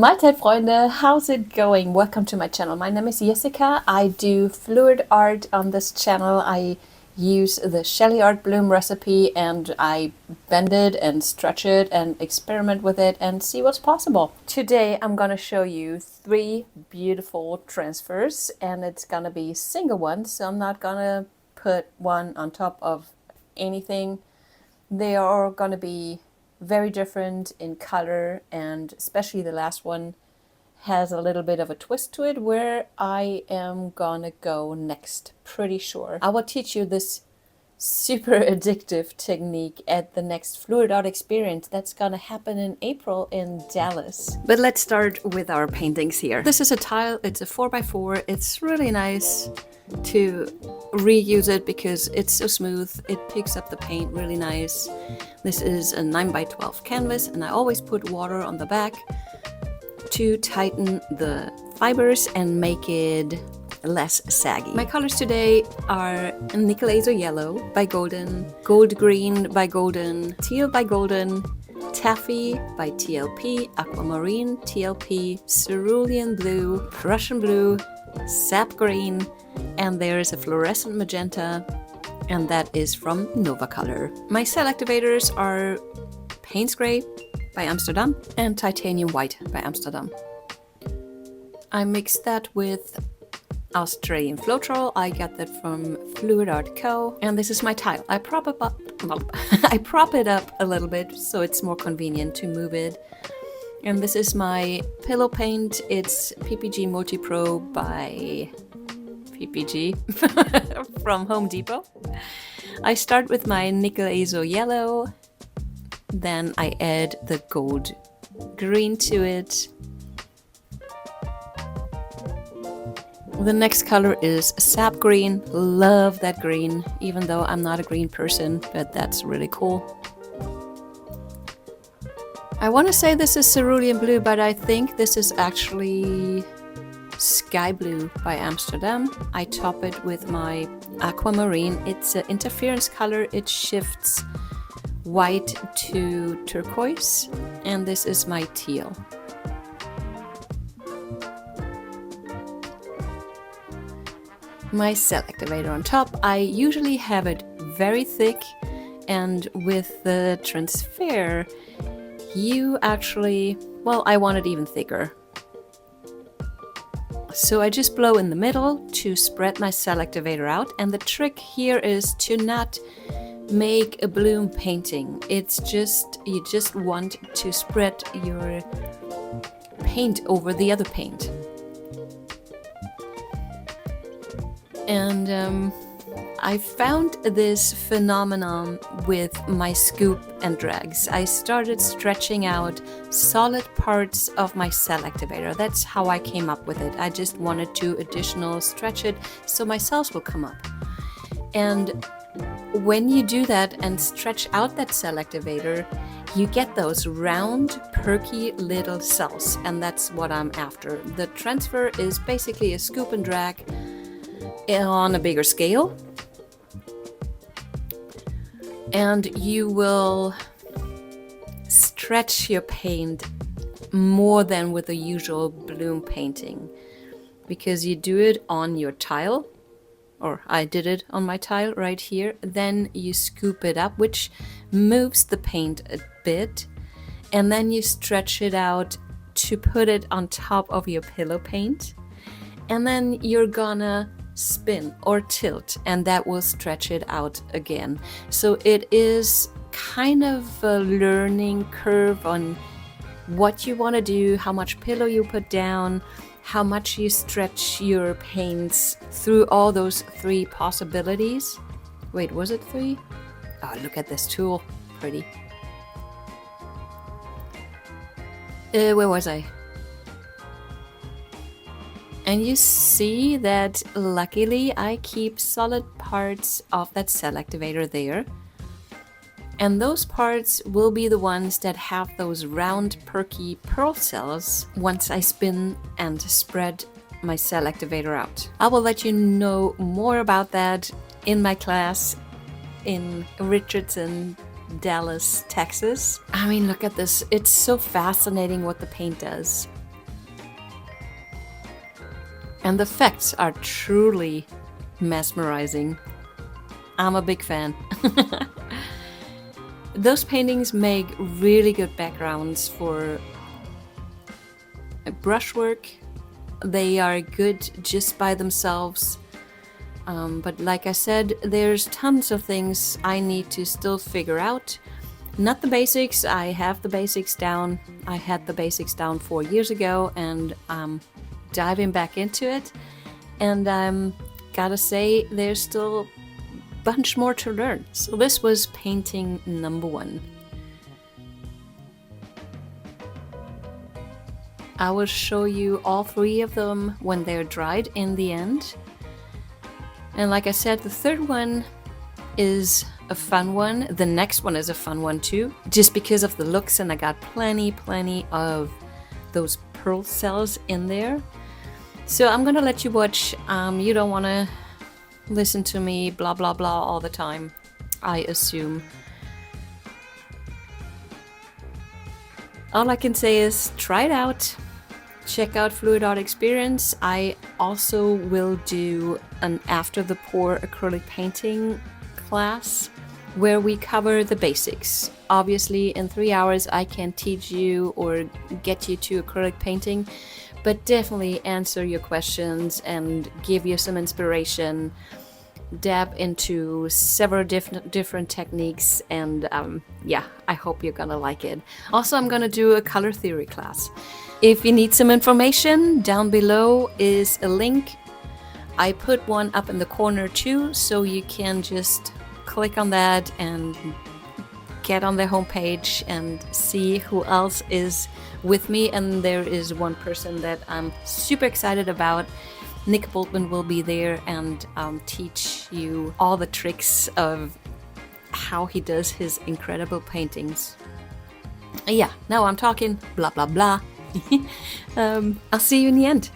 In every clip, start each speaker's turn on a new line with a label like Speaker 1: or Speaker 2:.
Speaker 1: Mahlzeit, Freunde! How's it going? Welcome to my channel. My name is Jessica. I do fluid art on this channel. I use the Shelly Art Bloom recipe and I bend it and stretch it and experiment with it and see what's possible. Today I'm gonna show you 3 beautiful transfers, and it's gonna be single ones, so I'm not gonna put one on top of anything. They are gonna be very different in color, and especially the last one has a little bit of a twist to it where I am gonna go next, pretty sure. I will teach you this super addictive technique at the next Fluid Art Experience that's gonna happen in April in Dallas. But let's start with our paintings here. This is a tile, it's a 4x4. It's really nice to reuse it because it's so smooth. It picks up the paint really nice. This is a 9x12 canvas, and I always put water on the back to tighten the fibers and make it less saggy. My colors today are nickel azo yellow by golden, gold green by golden, teal by golden, taffy by TLP, aquamarine TLP, cerulean blue, Prussian blue, sap green, and there is a fluorescent magenta, and that is from Nova Color. My cell activators are Payne's Gray by Amsterdam and Titanium White by Amsterdam. I mixed that with Australian Floetrol. I got that from Fluid Art Co. And this is my tile. I prop it up, I prop it up a little bit so it's more convenient to move it. And this is my pillow paint. It's PPG Multi Pro by PPG from Home Depot. I start with my nickel azo yellow, then I add the gold green to it. The next color is sap green. Love that green, even though I'm not a green person, but that's really cool. I want to say this is cerulean blue, but I think this is actually sky blue by Amsterdam. I top it with my aquamarine. It's an interference color. It shifts white to turquoise, and this is my teal. My cell activator on top. I usually have it very thick, and with the transfer you actually, well, I want it even thicker. So I just blow in the middle to spread my cell activator out, and the trick here is to not make a bloom painting. It's just, you just want to spread your paint over the other paint. And I found this phenomenon with my scoop and drags. I started stretching out solid parts of my cell activator. That's how I came up with it. I just wanted to additional stretch it so my cells will come up. And when you do that and stretch out that cell activator, you get those round, perky little cells, and that's what I'm after. The transfer is basically a scoop and drag on a bigger scale, and you will stretch your paint more than with the usual bloom painting, because you do it on your tile, or I did it on my tile right here. Then you scoop it up, which moves the paint a bit, and then you stretch it out to put it on top of your pillow paint, and then you're gonna spin or tilt, and that will stretch it out again. So it is kind of a learning curve on what you want to do, how much pillow you put down, how much you stretch your paints through all those 3 possibilities. Wait, was it 3? Oh, look at this tool. Pretty. Where was I? And you see that luckily I keep solid parts of that cell activator there. And those parts will be the ones that have those round, perky pearl cells once I spin and spread my cell activator out. I will let you know more about that in my class in Richardson, Dallas, Texas. I mean, look at this. It's so fascinating what the paint does. And the effects are truly mesmerizing. I'm a big fan. Those paintings make really good backgrounds for brushwork. They are good just by themselves. But like I said, there's tons of things I need to still figure out. Not the basics, I have the basics down. I had the basics down 4 years ago, and I'm diving back into it. And gotta say, there's still a bunch more to learn. So this was painting number 1. I will show you all 3 of them when they're dried in the end. And like I said, the third one is a fun one. The next one is a fun one too, just because of the looks, and I got plenty of those pearl cells in there. So I'm gonna let you watch. You don't wanna listen to me blah blah blah all the time, I assume. All I can say is try it out. Check out Fluid Art Experience. I also will do an after the pour acrylic painting class where we cover the basics. Obviously in 3 hours I can't teach you or get you to acrylic painting, but definitely answer your questions and give you some inspiration, dab into several different techniques, and yeah, I hope you're gonna like it. Also, I'm gonna do a color theory class. If you need some information, down below is a link. I put one up in the corner too, so you can just click on that and get on the homepage and see who else is with me. And there is one person that I'm super excited about. Nick Boltman will be there and teach you all the tricks of how he does his incredible paintings. Yeah, now I'm talking blah blah blah. I'll see you in the end.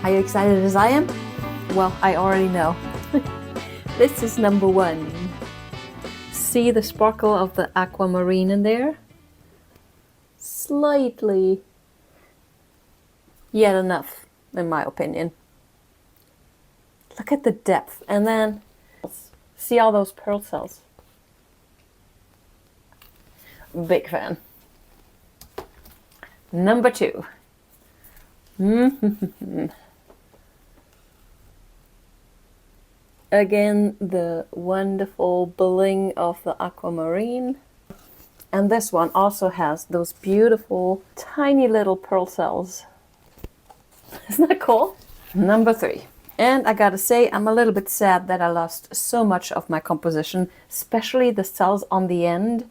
Speaker 1: Are you excited as I am? Well, I already know. This is number 1. See the sparkle of the aquamarine in there? Slightly. Yet enough, in my opinion. Look at the depth. And then, see all those pearl cells? Big fan. Number 2. Again, the wonderful bling of the aquamarine. And this one also has those beautiful tiny little pearl cells. Isn't that cool? Number 3. And I gotta say, I'm a little bit sad that I lost so much of my composition, especially the cells on the end.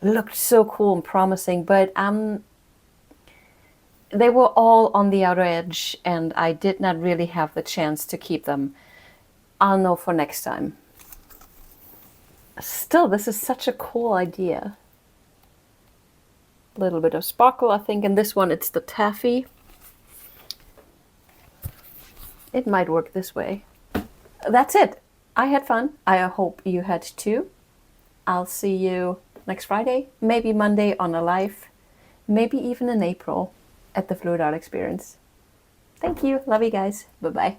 Speaker 1: Looked so cool and promising, but they were all on the outer edge and I did not really have the chance to keep them. I'll know for next time. Still, this is such a cool idea. A little bit of sparkle, I think. In this one, it's the taffy. It might work this way. That's it. I had fun. I hope you had too. I'll see you next Friday, maybe Monday on a live, maybe even in April at the Fluid Art Experience. Thank you. Love you guys. Bye-bye.